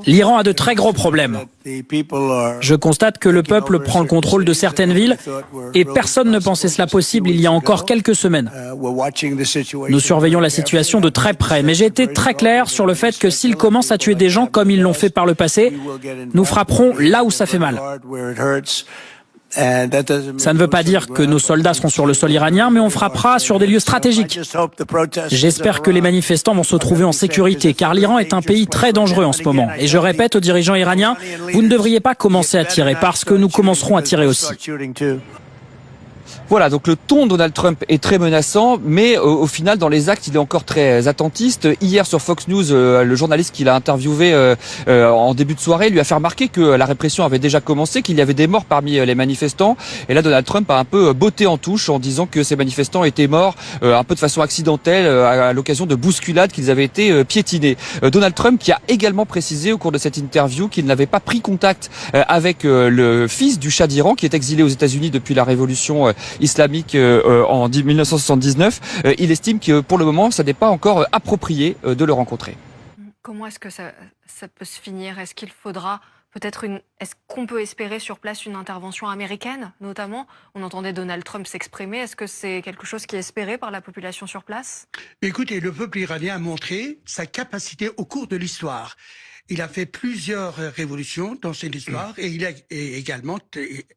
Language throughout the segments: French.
L'Iran a de très gros problèmes. Je constate que le peuple prend le contrôle de certaines villes et personne ne pensait cela possible il y a encore quelques semaines. Nous surveillons la situation de très près, mais j'ai été très clair sur le fait que s'ils commencent à tuer des gens comme ils l'ont fait par le passé, nous frapperons là où ça fait mal. Ça ne veut pas dire que nos soldats seront sur le sol iranien, mais on frappera sur des lieux stratégiques. J'espère que les manifestants vont se trouver en sécurité, car l'Iran est un pays très dangereux en ce moment. Et je répète aux dirigeants iraniens, vous ne devriez pas commencer à tirer, parce que nous commencerons à tirer aussi. Voilà, donc le ton de Donald Trump est très menaçant, mais au final, dans les actes, il est encore très attentiste. Hier, sur Fox News, le journaliste qu'il a interviewé en début de soirée lui a fait remarquer que la répression avait déjà commencé, qu'il y avait des morts parmi les manifestants. Et là, Donald Trump a un peu botté en touche en disant que ces manifestants étaient morts un peu de façon accidentelle à l'occasion de bousculades, qu'ils avaient été piétinés. Donald Trump qui a également précisé au cours de cette interview qu'il n'avait pas pris contact avec le fils du Shah d'Iran qui est exilé aux États-Unis depuis la révolution islamique en 1979. Il estime que pour le moment, ça n'est pas encore approprié de le rencontrer. Comment est-ce que ça peut se finir? Est-ce qu'il faudra est-ce qu'on peut espérer sur place une intervention américaine, notamment? On entendait Donald Trump s'exprimer. Est-ce que c'est quelque chose qui est espéré par la population sur place? Écoutez, le peuple iranien a montré sa capacité au cours de l'histoire. Il a fait plusieurs révolutions dans cette histoire et il a également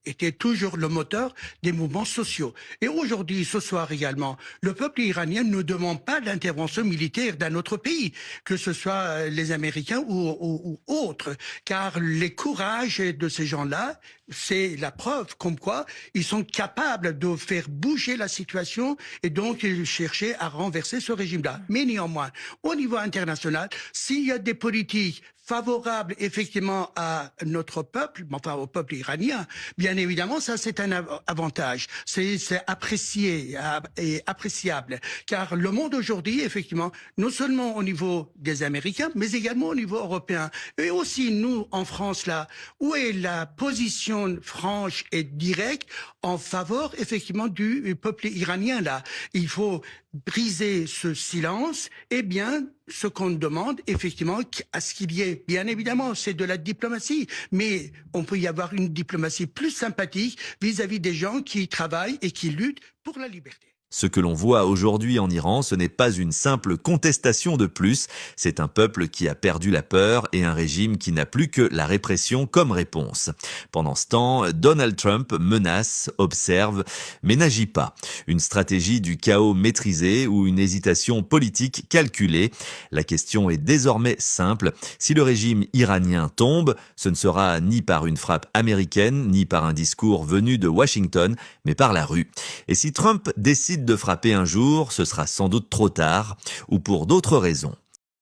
été toujours le moteur des mouvements sociaux. Et aujourd'hui, ce soir également, le peuple iranien ne demande pas l'intervention militaire d'un autre pays, que ce soit les Américains ou autres, car les courages de ces gens-là, c'est la preuve comme quoi ils sont capables de faire bouger la situation et donc chercher à renverser ce régime-là. Mais néanmoins, au niveau international, s'il y a des politiques favorables effectivement à notre peuple, enfin au peuple iranien, bien évidemment, ça c'est un avantage. C'est apprécié et appréciable. Car le monde aujourd'hui, effectivement, non seulement au niveau des Américains, mais également au niveau européen. Et aussi nous, en France, là, où est la position franche et directe en faveur, effectivement, du peuple iranien, là. Il faut briser ce silence, eh bien, ce qu'on demande, effectivement, à ce qu'il y ait, bien évidemment, c'est de la diplomatie, mais on peut y avoir une diplomatie plus sympathique vis-à-vis des gens qui travaillent et qui luttent pour la liberté. Ce que l'on voit aujourd'hui en Iran, ce n'est pas une simple contestation de plus, c'est un peuple qui a perdu la peur et un régime qui n'a plus que la répression comme réponse. Pendant ce temps, Donald Trump menace, observe, mais n'agit pas. Une stratégie du chaos maîtrisé ou une hésitation politique calculée. La question est désormais simple. Si le régime iranien tombe, ce ne sera ni par une frappe américaine, ni par un discours venu de Washington, mais par la rue. Et si Trump décide de frapper un jour, ce sera sans doute trop tard, ou pour d'autres raisons.